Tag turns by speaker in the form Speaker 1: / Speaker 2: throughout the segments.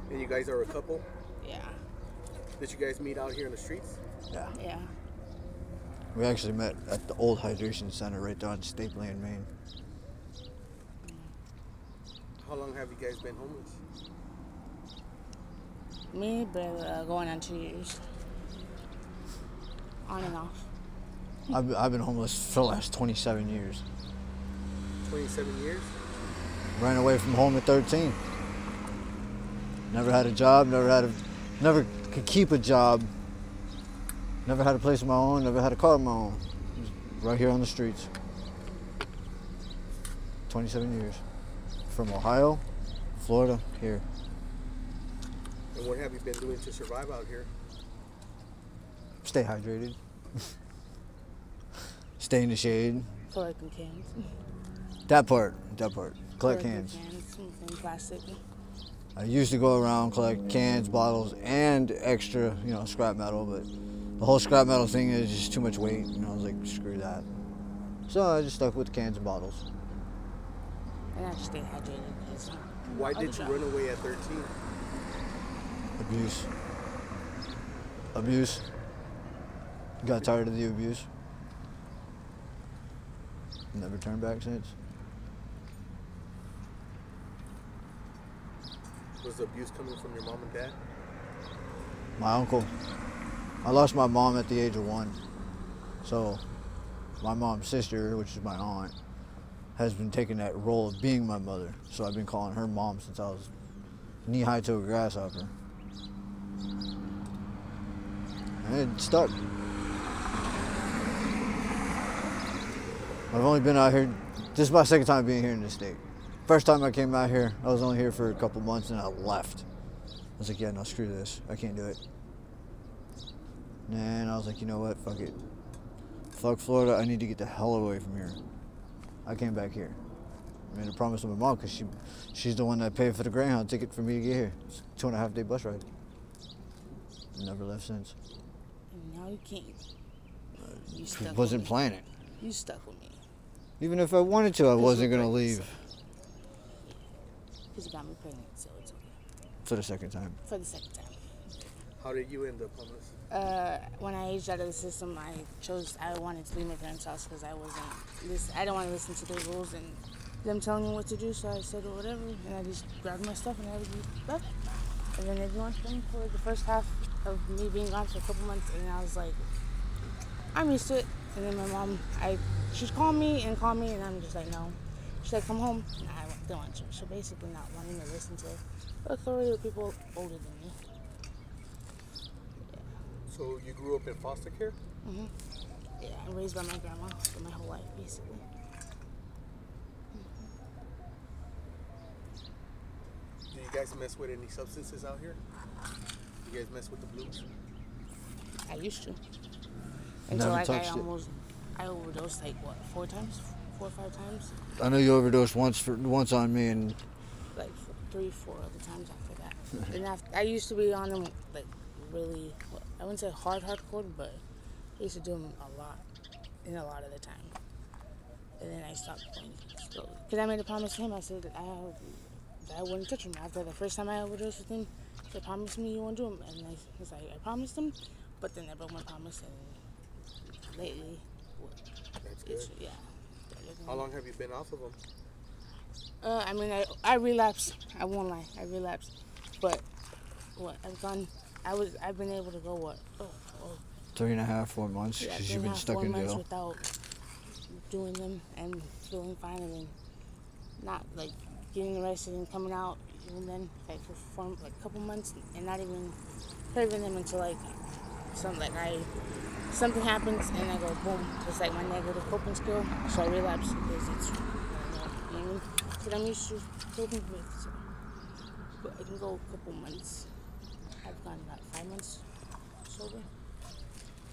Speaker 1: And you guys are a couple?
Speaker 2: Yeah.
Speaker 1: Did you guys meet out here in the streets?
Speaker 3: Yeah.
Speaker 2: Yeah.
Speaker 3: We actually met at the old hydration center right there on State Lane, Maine.
Speaker 1: How long have you guys been homeless?
Speaker 2: Me, but going on 2 years. On and off.
Speaker 3: I've been homeless for the last 27 years.
Speaker 1: 27 years?
Speaker 3: Ran away from home at 13. Never had a job, never could keep a job. Never had a place of my own, never had a car of my own. Just right here on the streets. 27 years. From Ohio, Florida, here.
Speaker 1: And what have you been doing to survive out here?
Speaker 3: Stay hydrated. Stay in the shade.
Speaker 2: Collecting cans.
Speaker 3: That part. Collect
Speaker 2: Collecting
Speaker 3: cans.
Speaker 2: And plastic.
Speaker 3: I used to go around, collect cans, bottles, and extra, scrap metal, but the whole scrap metal thing is just too much weight, I was like, screw that. So I just stuck with the cans and bottles.
Speaker 2: And I just stay hydrated.
Speaker 1: Why did you run away at 13?
Speaker 3: Abuse. Got tired of the abuse. Never turned back since.
Speaker 1: Was the abuse coming from your mom and dad?
Speaker 3: My uncle. I lost my mom at the age of 1. So my mom's sister, which is my aunt, has been taking that role of being my mother. So I've been calling her mom since I was knee-high to a grasshopper. And it stuck. I've only been out here, this is my second time being here in this state. First time I came out here, I was only here for a couple months and I left. I was like, yeah, no, screw this. I can't do it. And I was like, you know what, fuck it. Fuck Florida, I need to get the hell away from here. I came back here. I made a promise to my mom because she's the one that paid for the Greyhound ticket for me to get here. It's a 2.5-day bus ride. Never left since.
Speaker 2: And now you can't. You stuck
Speaker 3: Wasn't
Speaker 2: with me.
Speaker 3: planning.
Speaker 2: You stuck with me.
Speaker 3: Even if I wanted to, I wasn't going to leave.
Speaker 2: Because you got me pregnant, so it's okay.
Speaker 3: For the second time.
Speaker 2: For the second time.
Speaker 1: How did you end up homeless?
Speaker 2: When I aged out of the system, I wanted to leave my parents' house because I don't want to listen to their rules and them telling me what to do, so I said, well, whatever, and I just grabbed my stuff and I left. And then everyone's been for the first half of me being gone for a couple months, and I was like, I'm used to it. And then my mom, she'd call me, and I'm just like, no. She's like, come home. Nah, I don't want to. So basically not wanting to listen to authority of people older than me.
Speaker 1: So you grew up in foster care?
Speaker 2: Mm-hmm. Yeah, I'm raised by my grandma for my whole life, basically.
Speaker 1: Do you guys mess with any substances out here? You guys mess with the blues?
Speaker 2: I used to. Until
Speaker 3: Never touched it.
Speaker 2: I overdosed like what, 4 or 5 times?
Speaker 3: I know you overdosed once on me and...
Speaker 2: Like 3, 4 other times after that. And I used to be on them like really, I wouldn't say hardcore, but I used to do them a lot of the time. And then I stopped going slowly. Because I made a promise to him. I said that I wouldn't touch him. After the first time I overdosed with him, he said, promise me you won't do them. And I was like, I promised him, but then I broke my promise. And lately,
Speaker 1: That's good.
Speaker 2: Yeah.
Speaker 1: How long have you been off of them?
Speaker 2: I mean, I relapsed. I won't lie, I relapsed. But I've been able to go what?
Speaker 3: 3.5, 4 months because you've been stuck in jail.
Speaker 2: Without doing them and feeling fine, and then not like getting arrested and coming out, and then like for a couple months and not even craving them until like something happens and I go boom. It's like my negative coping skill, so I relapse because it's you know what I mean. So I'm used to coping with, so. But I can go a couple months. I've gone about 5 months sober.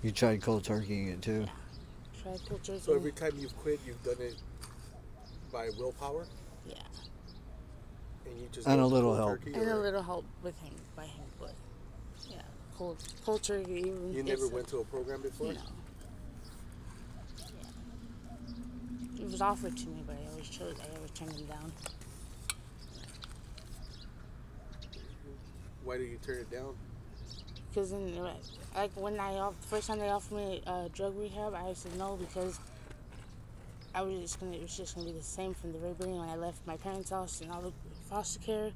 Speaker 3: You tried cold turkeying it too.
Speaker 2: Yeah. Tried cold turkey.
Speaker 1: So every time you've quit, you've done it by willpower?
Speaker 2: Yeah.
Speaker 1: And you just
Speaker 3: And
Speaker 1: go
Speaker 3: a little
Speaker 1: cold
Speaker 3: help.
Speaker 1: turkey,
Speaker 2: And
Speaker 1: or
Speaker 2: a little help by him, but yeah, cold turkey. Even
Speaker 1: you never went to a program before?
Speaker 2: No. Yeah. It was offered to me, but I always turned him down.
Speaker 1: Why did you turn it down?
Speaker 2: Because like when first time they offered me drug rehab, I said no because it was just gonna be the same from the very beginning. When I left my parents' house and all the foster care,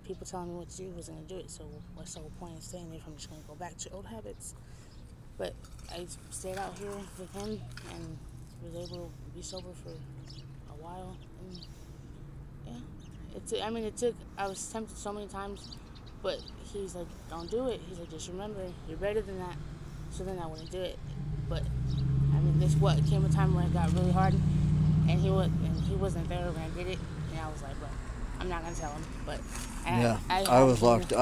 Speaker 2: people telling me what to do, wasn't gonna do it. So what's the whole point in staying there if I'm just gonna go back to old habits? But I stayed out here with him and was able to be sober for a while. And yeah, it took. I was tempted so many times, but he's like, "Don't do it." He's like, "Just remember, you're better than that." So then I wouldn't do it. But it came a time where it got really hard, and he wasn't there when I did it, and I was like, "Bro, I'm not gonna tell him." But
Speaker 3: I was locked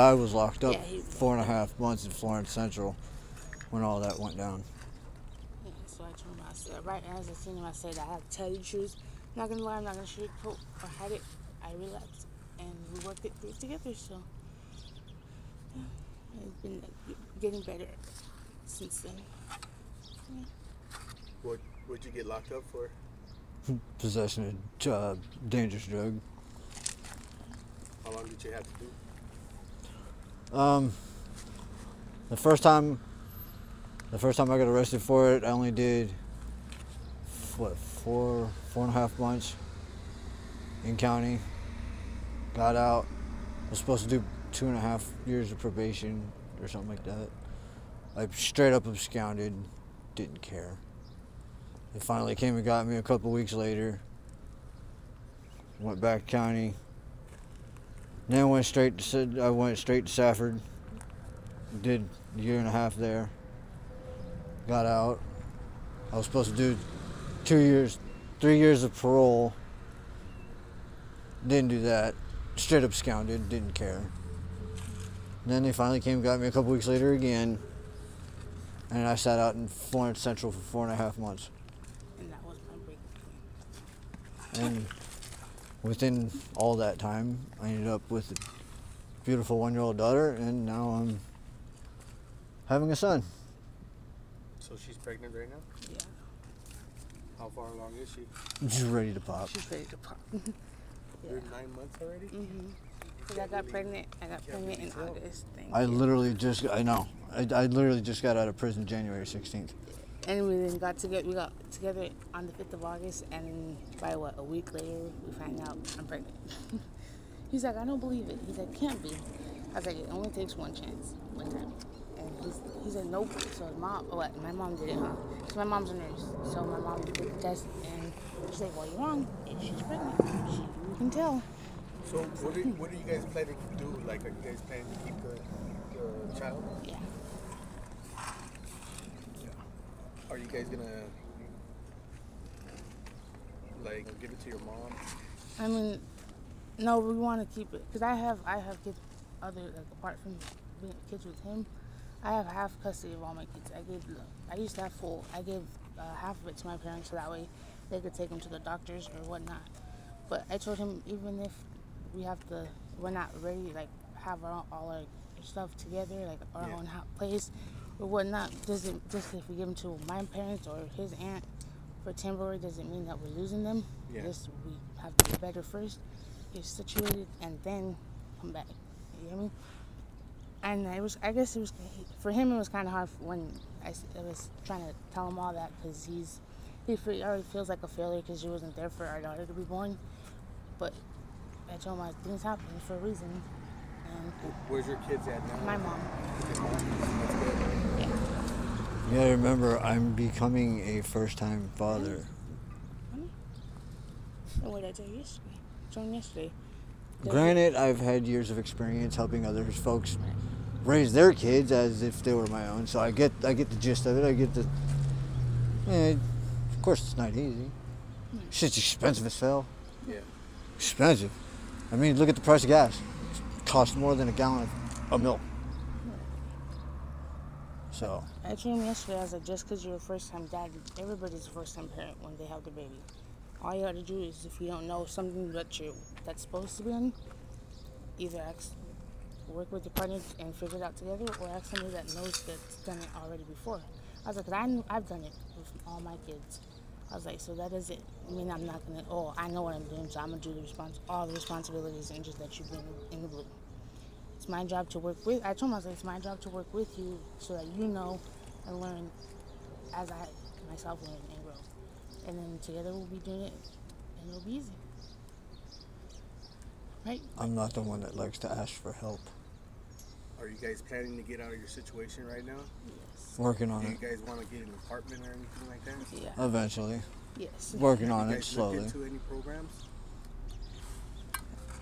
Speaker 3: up 4.5 months in Florence Central when all that went down.
Speaker 2: Yeah, so I told him, I said, right as I seen him, I said, I have to tell you the truth. I'm not gonna lie, I'm not gonna sugarcoat or hide it. I relapsed, and we worked it through together. So yeah, it's been getting better since then. Yeah.
Speaker 1: What'd you get locked up for?
Speaker 3: Possession of dangerous drug.
Speaker 1: How long did you have to do?
Speaker 3: The first time I got arrested for it, I only did 4.5 months in county. Got out. Was supposed to do 2.5 years of probation or something like that. I straight up absconded, didn't care. They finally came and got me a couple weeks later. Went back to county. Then I went straight to Safford. Did a year and a half there. Got out. I was supposed to do 3 years of parole. Didn't do that. Straight up absconded, didn't care. Then they finally came and got me a couple weeks later again. And I sat out in Florence Central for 4.5 months.
Speaker 2: And that was my break.
Speaker 3: And within all that time, I ended up with a beautiful 1-year-old daughter, and now I'm having a son.
Speaker 1: So she's pregnant right now?
Speaker 2: Yeah.
Speaker 1: How far along is she?
Speaker 3: She's ready to pop.
Speaker 2: She's ready to pop.
Speaker 1: You're 9 months already?
Speaker 2: Mm-hmm. Because I got pregnant in August.
Speaker 3: I literally just got out of prison January 16th.
Speaker 2: And we then got together on the 5th of August, and by a week later, we find out I'm pregnant. He's like, I don't believe it. He's like, can't be. I was like, it only takes one chance, one time. And he said, nope. So my mom did it, huh? So my mom's a nurse. So my mom did the test, and she's like, well, you're wrong. She's pregnant. You can tell.
Speaker 1: So what are you guys planning to do? Like, are you guys planning to keep the child?
Speaker 2: Yeah.
Speaker 1: Are you guys gonna give it to your mom?
Speaker 2: I mean, no, we want to keep it because I have kids apart from being kids with him. I have half custody of all my kids. I used to have full. I gave half of it to my parents so that way they could take them to the doctors or whatnot. But I told him even if we're not ready, have all our stuff together, our own place or whatnot, just if we give them to my parents or his aunt for temporary doesn't mean that we're losing them.
Speaker 1: Yeah.
Speaker 2: Just we have to get better first, get situated, and then come back. You hear me? And I guess it was for him. It was kind of hard when I was trying to tell him all that because he already feels like a failure because he wasn't there for our daughter to be born. But I told him things happen for a reason. And
Speaker 1: where's your kids at now?
Speaker 2: my mom.
Speaker 1: Your mom? That's good.
Speaker 2: Yeah.
Speaker 3: You gotta remember, I'm becoming a first-time father.
Speaker 2: And what did I tell you yesterday? I told him yesterday.
Speaker 3: Granted, I've had years of experience helping other folks raise their kids as if they were my own, so I get the gist of it. I get the. Of course, it's not easy. Shit's expensive as hell.
Speaker 1: Yeah.
Speaker 3: Expensive. I mean, look at the price of gas. It costs more than a gallon of milk. So.
Speaker 2: I told him yesterday, I was like, just because you're a first-time dad, everybody's a first-time parent when they have the baby. All you have to do is, if you don't know something that's supposed to be in, either work with your partner and figure it out together, or ask somebody that knows that's done it already before. I was like, because I've done it with all my kids. I was like, so that doesn't mean I'm not going to, I know what I'm doing, so I'm going to do all the responsibilities and just let you be in the blue. it's my job to work with. I told myself it's my job to work with you so that you know and learn as I myself learn and grow. And then together we'll be doing it, and it'll be easy. Right?
Speaker 3: I'm not the one that likes to ask for help.
Speaker 1: Are you guys planning to get out of your situation right now?
Speaker 2: Yes.
Speaker 3: Working on
Speaker 1: Do you
Speaker 3: it.
Speaker 1: guys want to get an apartment or anything like that?
Speaker 2: Yeah.
Speaker 3: Eventually.
Speaker 2: Yes.
Speaker 3: Working
Speaker 1: Have
Speaker 3: on
Speaker 1: you
Speaker 3: it
Speaker 1: guys
Speaker 3: slowly.
Speaker 1: looked into any programs?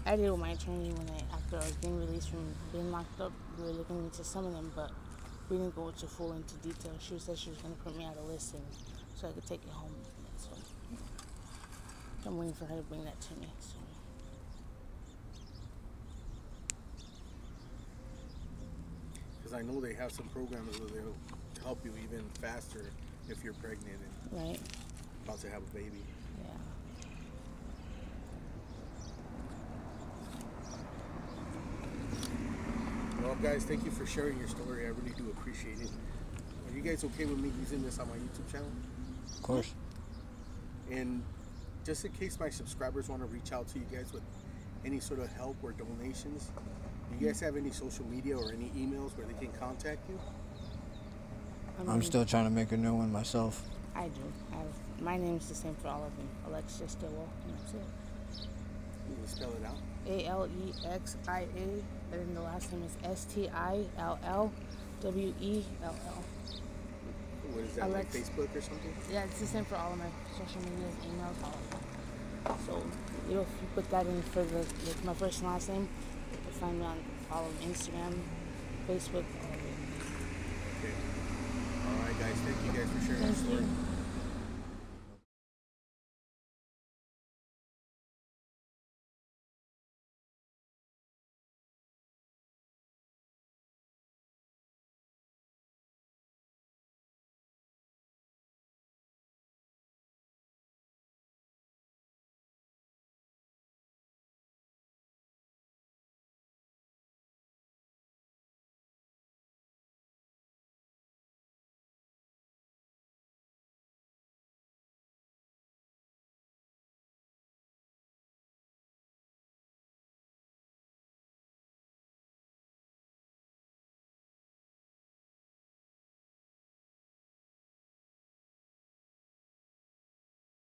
Speaker 2: I did with my attorney after I was being released from being locked up. We were looking into some of them, but we didn't go into detail. She said she was going to put me out a listing so I could take it home. So I'm waiting for her to bring that to me. So.
Speaker 1: Because I know they have some programs where they'll help you even faster if you're pregnant and
Speaker 2: Right.
Speaker 1: about to have a baby.
Speaker 2: Yeah.
Speaker 1: Well, guys, thank you for sharing your story. I really do appreciate it. Are you guys okay with me using this on my YouTube channel?
Speaker 3: Of course.
Speaker 1: And just in case my subscribers want to reach out to you guys with any sort of help or donations, do you guys have any social media or any emails where they can contact you?
Speaker 3: I'm still trying to make a new one myself.
Speaker 2: I do. My name's the same for all of them. Alexia Stillwell. And that's it.
Speaker 1: Can you spell it out?
Speaker 2: Alexia, and then the last name is Stillwell.
Speaker 1: What is that, like
Speaker 2: Alex.
Speaker 1: Facebook or something?
Speaker 2: Yeah, it's the same for all of my social medias, emails, all of them. So if you put that in for my first and last name, you can find me on all of Instagram, Facebook, all of it.
Speaker 1: Okay. All right, guys. Thank you guys for sharing your
Speaker 2: Thank
Speaker 1: story.
Speaker 2: you.